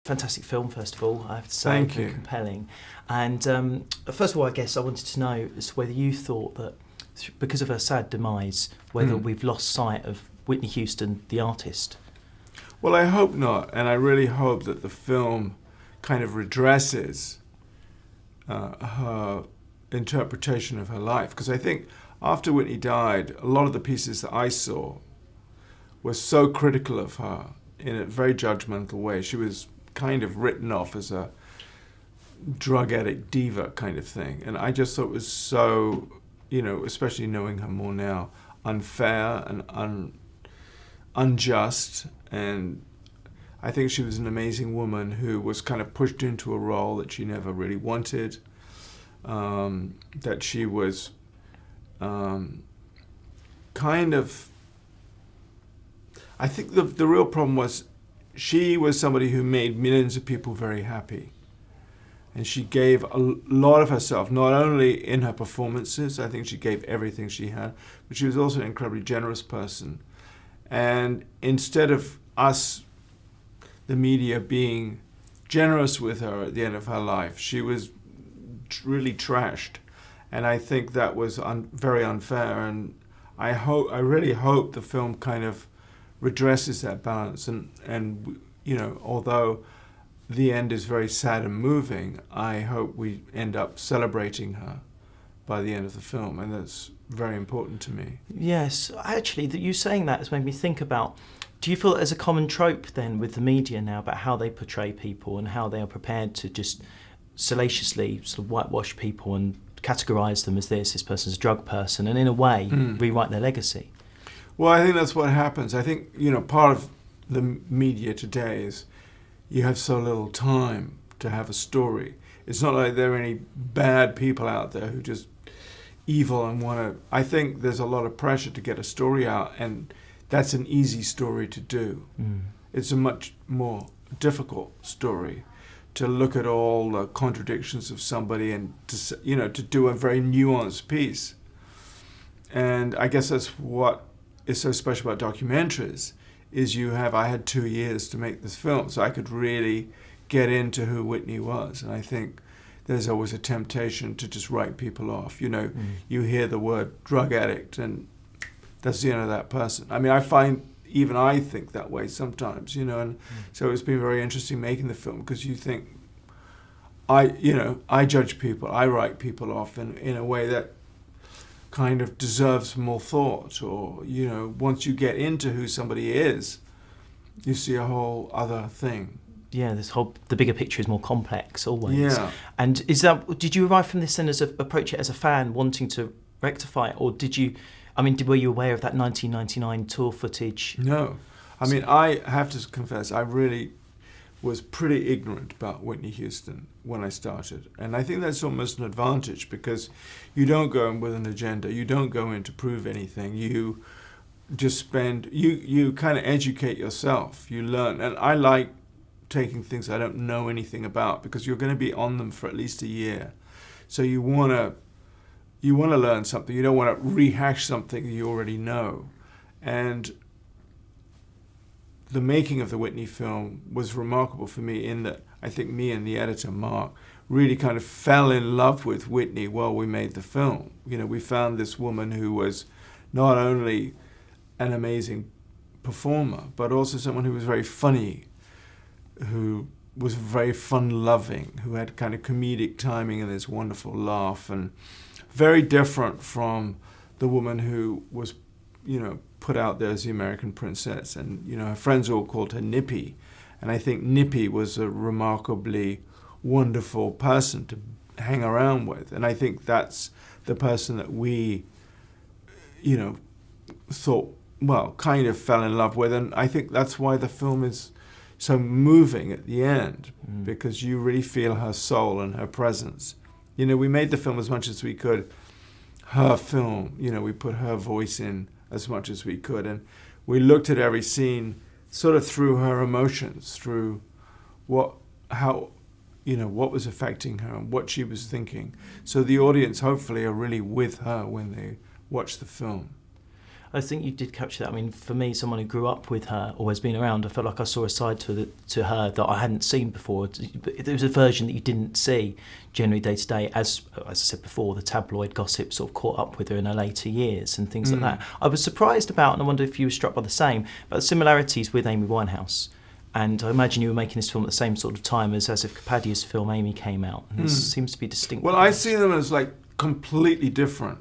fantastic film, first of all, I have to say. Thank you. Compelling. And first of all, I guess I wanted to know as to whether you thought that, because of her sad demise, whether we've lost sight of Whitney Houston, the artist. Well, I hope not, and I really hope that the film kind of redresses her interpretation of her life. Because I think after Whitney died, a lot of the pieces that I saw were so critical of her in a very judgmental way. She was kind of written off as a drug addict diva kind of thing. And I just thought it was so, especially knowing her more now, unfair and unjust. And I think she was an amazing woman who was kind of pushed into a role that she never really wanted, that she was kind of... I think the real problem was she was somebody who made millions of people very happy. And she gave a lot of herself, not only in her performances, I think she gave everything she had, but she was also an incredibly generous person. And instead of us, the media, being generous with her at the end of her life, she was really trashed. And I think that was very unfair. And I really hope the film kind of redresses that balance. And although the end is very sad and moving, I hope we end up celebrating her by the end of the film, and that's very important to me. Yes, actually, you saying that has made me think about, do you feel that there's a common trope then with the media now about how they portray people and how they are prepared to just salaciously sort of whitewash people and categorise them as this person's a drug person, and in a way rewrite their legacy? Well, I think that's what happens. I think, part of the media today is you have so little time to have a story. It's not like there are any bad people out there who just evil and want to... I think there's a lot of pressure to get a story out, and that's an easy story to do. It's a much more difficult story to look at all the contradictions of somebody and to do a very nuanced piece. And I guess that's what is so special about documentaries, is I had 2 years to make this film, so I could really get into who Whitney was. And I think there's always a temptation to just write people off. You hear the word drug addict, and that's the end of that person. I mean, I think that way sometimes, and so it's been very interesting making the film, because you think, I judge people, I write people off in a way that kind of deserves more thought, or once you get into who somebody is, you see a whole other thing. Yeah, the bigger picture is more complex always. Yeah. And did you arrive from this then approach it as a fan, wanting to rectify it, or were you aware of that 1999 tour footage? No, I mean, I have to confess, I really was pretty ignorant about Whitney Houston when I started. And I think that's almost an advantage, because you don't go in with an agenda. You don't go in to prove anything. You just you kind of educate yourself. You learn. And I like taking things I don't know anything about, because you're going to be on them for at least a year. So you want to learn something. You don't want to rehash something you already know. And the making of the Whitney film was remarkable for me, in that I think me and the editor, Mark, really kind of fell in love with Whitney while we made the film. We found this woman who was not only an amazing performer, but also someone who was very funny, who was very fun-loving, who had kind of comedic timing and this wonderful laugh, and very different from the woman who was, put out there as the American princess. And, her friends all called her Nippy. And I think Nippy was a remarkably wonderful person to hang around with. And I think that's the person that we, thought, kind of fell in love with. And I think that's why the film is so moving at the end, because you really feel her soul and her presence. We made the film as much as we could her film. We put her voice in as much as we could, and we looked at every scene sort of through her emotions, through what was affecting her and what she was thinking. So the audience hopefully are really with her when they watch the film. I think you did capture that. I mean, for me, someone who grew up with her or has been around, I felt like I saw a side to her that I hadn't seen before. There was a version that you didn't see generally day to day. As I said before, the tabloid gossip sort of caught up with her in her later years and things like that. I was surprised about, and I wonder if you were struck by the same, but the similarities with Amy Winehouse. And I imagine you were making this film at the same sort of time as If Kapadia's film Amy came out. And there seems to be distinct. Well, I see them as like completely different.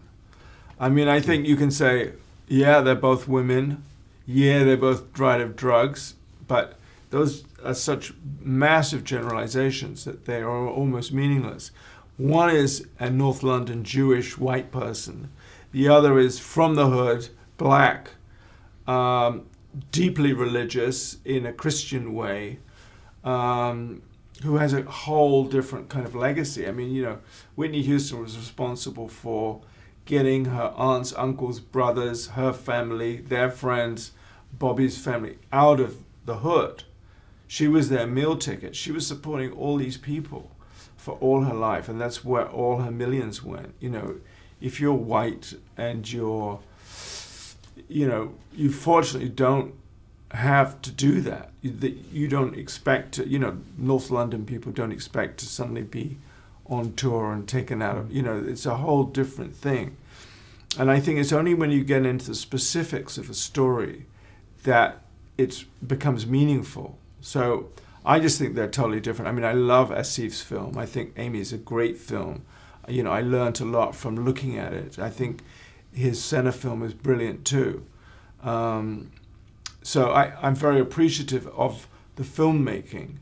I mean, I think you can say, yeah, they're both women. Yeah, they both died of drugs. But those are such massive generalizations that they are almost meaningless. One is a North London Jewish white person. The other is from the hood, black, deeply religious in a Christian way, who has a whole different kind of legacy. I mean, you know, Whitney Houston was responsible for getting her aunts, uncles, brothers, her family, their friends, Bobby's family out of the hood. She was their meal ticket. She was supporting all these people for all her life, and that's where all her millions went. You know, if you're white and you're, you know, you fortunately don't have to do that. You don't expect to, you know, North London people don't expect to suddenly be on tour and taken out of, you know, it's a whole different thing. And I think it's only when you get into the specifics of a story that it becomes meaningful. So I just think they're totally different. I mean, I love Asif's film. I think Amy is a great film. You know, I learned a lot from looking at it. I think his Senna film is brilliant too. So I'm very appreciative of the filmmaking,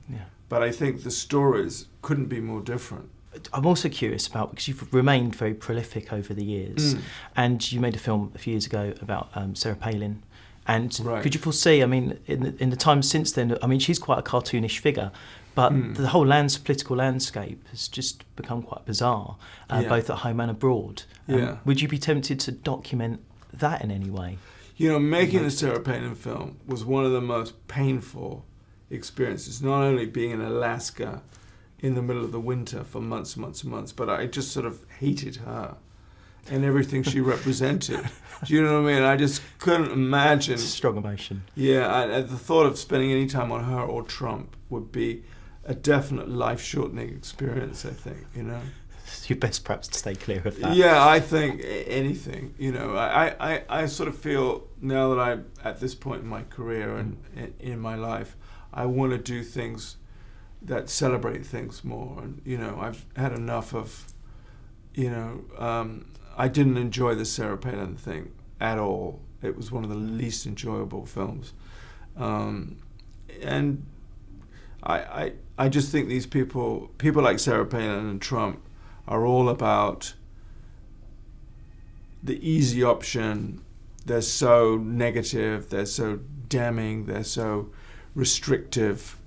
but I think the stories couldn't be more different. I'm also curious about, because you've remained very prolific over the years, and you made a film a few years ago about Sarah Palin. And could you foresee, I mean, in the time since then, I mean, she's quite a cartoonish figure, but the whole political landscape has just become quite bizarre, both at home and abroad. Would you be tempted to document that in any way? You know, making the Sarah Palin film was one of the most painful experiences, not only being in Alaska in the middle of the winter for months and months and months, but I just sort of hated her and everything she represented. Do you know what I mean? I just couldn't imagine. Strong emotion. Yeah, the thought of spending any time on her or Trump would be a definite life-shortening experience, I think, you know? It's your best perhaps to stay clear of that. Yeah, I think anything, you know. I sort of feel now that I'm at this point in my career and in my life, I want to do things that celebrate things more. And, you know, I've had enough of, you know, I didn't enjoy the Sarah Palin thing at all. It was one of the least enjoyable films. And I just think these people like Sarah Palin and Trump are all about the easy option. They're so negative, they're so damning, they're so restrictive,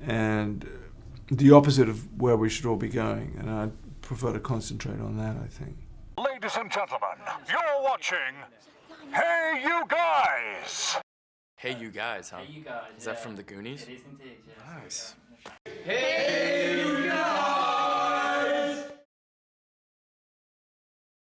and the opposite of where we should all be going. And I prefer to concentrate on that, I think. Ladies and gentlemen, you're watching Hey You Guys! Hey You Guys, huh? Hey, you guys. Is that from the Goonies? It is indeed, yes. Nice. Hey,